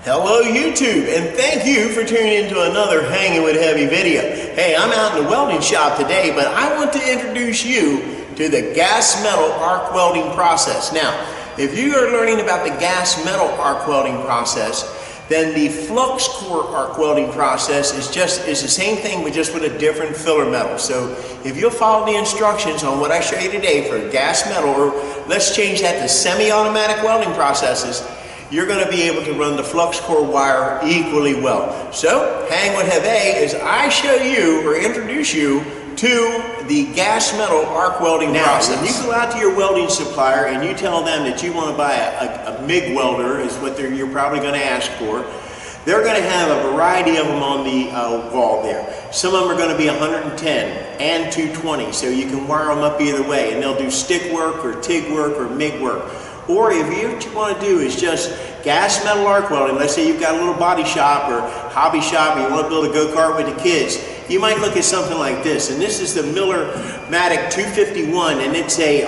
Hello YouTube, and thank you for tuning into another Hanging with Heavy video. Hey, I'm out in the welding shop today, but I want to introduce you to the gas metal arc welding process. Now, if you are learning about the gas metal arc welding process, then the flux core arc welding process is the same thing, but just with a different filler metal. So if you'll follow the instructions on what I show you today for gas metal, or let's change that to semi-automatic welding processes, you're going to be able to run the flux core wire equally well. So hang with Heavy as I show you or introduce you to the gas metal arc welding process. When you go out to your welding supplier and you tell them that you want to buy a MIG welder, is what you're probably going to ask for, they're going to have a variety of them on the wall there. Some of them are going to be 110 and 220, so you can wire them up either way, and they'll do stick work or TIG work or MIG work. Or if what you want to do is just gas metal arc welding, let's say you've got a little body shop or hobby shop and you want to build a go-kart with the kids, you might look at something like this. And this is the Miller-Matic 251, and it's a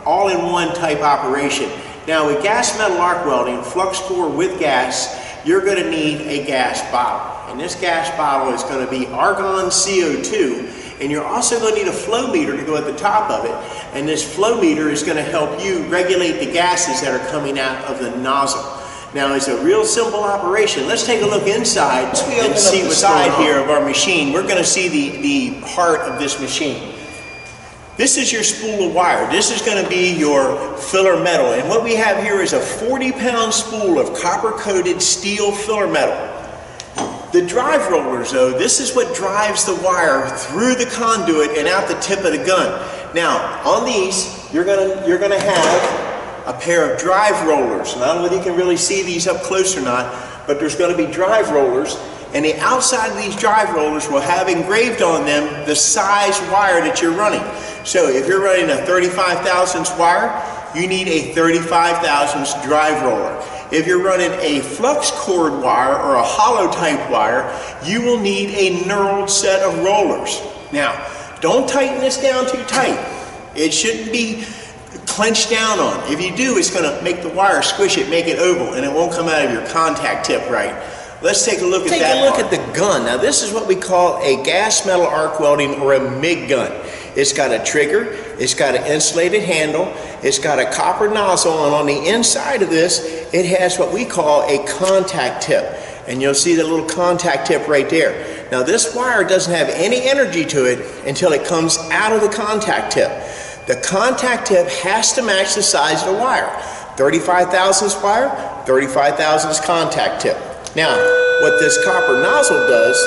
all-in-one type operation. Now with gas metal arc welding, flux core with gas, you're going to need a gas bottle. And this gas bottle is going to be argon CO2. And you're also going to need a flow meter to go at the top of it. And this flow meter is going to help you regulate the gases that are coming out of the nozzle. Now it's a real simple operation. Let's take a look inside and see the side here of our machine. We're going to see the heart of this machine. This is your spool of wire. This is going to be your filler metal. And what we have here is a 40-pound spool of copper-coated steel filler metal. The drive rollers, though, this is what drives the wire through the conduit and out the tip of the gun. Now, on these, you're gonna have a pair of drive rollers. And I don't know if you can really see these up close or not, but there's going to be drive rollers, and the outside of these drive rollers will have engraved on them the size wire that you're running. So if you're running a 35 thousandths wire, you need a 35 thousandths drive roller. If you're running a flux cord wire or a hollow type wire, you will need a knurled set of rollers. Now, don't tighten this down too tight. It shouldn't be clenched down on. If you do, it's going to make the wire squish it, make it oval, and it won't come out of your contact tip right. Let's take a look at that. Take a look at the gun. Now, this is what we call a gas metal arc welding or a MIG gun. It's got a trigger, it's got an insulated handle, it's got a copper nozzle, and on the inside of this, it has what we call a contact tip. And you'll see the little contact tip right there. Now this wire doesn't have any energy to it until it comes out of the contact tip. The contact tip has to match the size of the wire. 35 thousandths wire, 35 thousandths contact tip. Now, what this copper nozzle does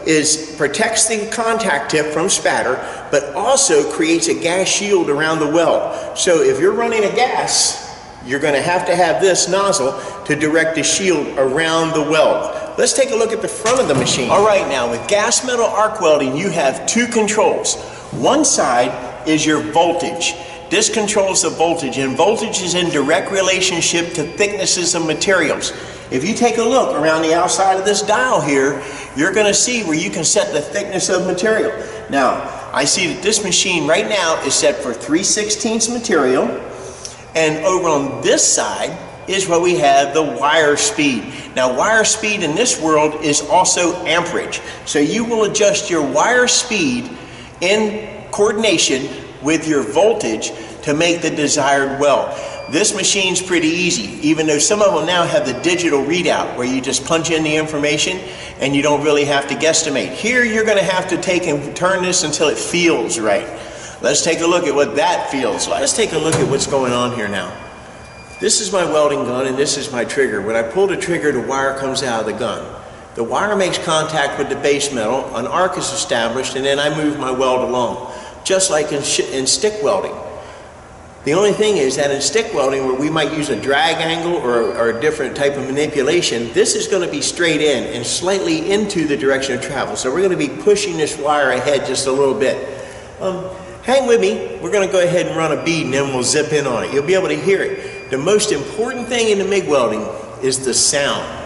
is protects the contact tip from spatter, but also creates a gas shield around the weld. So if you're running a gas, you're going to have this nozzle to direct the shield around the weld. Let's take a look at the front of the machine. All right, now with gas metal arc welding, you have two controls. One side is your voltage. This controls the voltage, and voltage is in direct relationship to thicknesses of materials. If you take a look around the outside of this dial here, you're going to see where you can set the thickness of material. Now, I see that this machine right now is set for 3/16 material, and over on this side is what we have the wire speed. Now, wire speed in this world is also amperage. So you will adjust your wire speed in coordination with your voltage to make the desired weld. This machine's pretty easy, even though some of them now have the digital readout where you just punch in the information and you don't really have to guesstimate. Here you're going to have to take and turn this until it feels right. Let's take a look at what that feels like. Let's take a look at what's going on here now. This is my welding gun and this is my trigger. When I pull the trigger, the wire comes out of the gun. The wire makes contact with the base metal, an arc is established, and then I move my weld along, just like in stick welding. The only thing is that in stick welding, where we might use a drag angle or a different type of manipulation, this is going to be straight in and slightly into the direction of travel. So we're going to be pushing this wire ahead just a little bit. Hang with me. We're going to go ahead and run a bead and then we'll zip in on it. You'll be able to hear it. The most important thing in the MIG welding is the sound.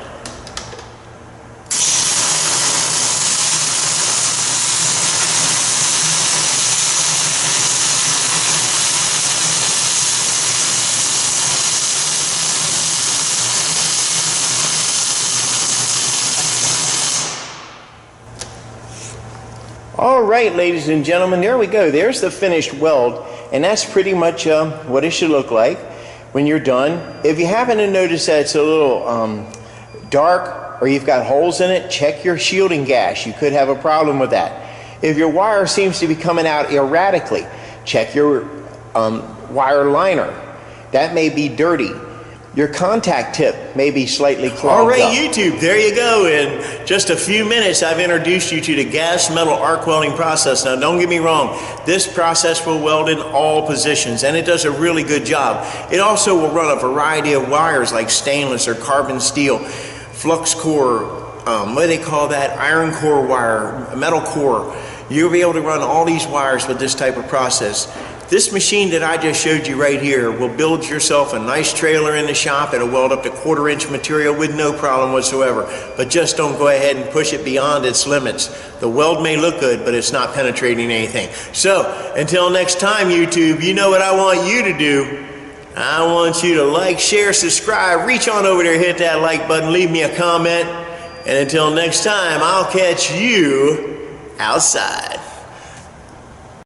All right, ladies and gentlemen, there we go. There's the finished weld, and that's pretty much what it should look like when you're done. If you happen to notice that it's a little dark or you've got holes in it, check your shielding gash. You could have a problem with that. If your wire seems to be coming out erratically, check your wire liner. That may be dirty. Your contact tip may be slightly clogged All right, up. YouTube, there you go. In just a few minutes, I've introduced you to the gas metal arc welding process. Now, don't get me wrong. This process will weld in all positions, and it does a really good job. It also will run a variety of wires like stainless or carbon steel, flux core, what do they call that? Iron core wire, metal core. You'll be able to run all these wires with this type of process. This machine that I just showed you right here will build yourself a nice trailer in the shop. It'll weld up to 1/4 inch material with no problem whatsoever. But just don't go ahead and push it beyond its limits. The weld may look good, but it's not penetrating anything. So, until next time, YouTube, you know what I want you to do. I want you to like, share, subscribe, reach on over there, hit that like button, leave me a comment. And until next time, I'll catch you outside.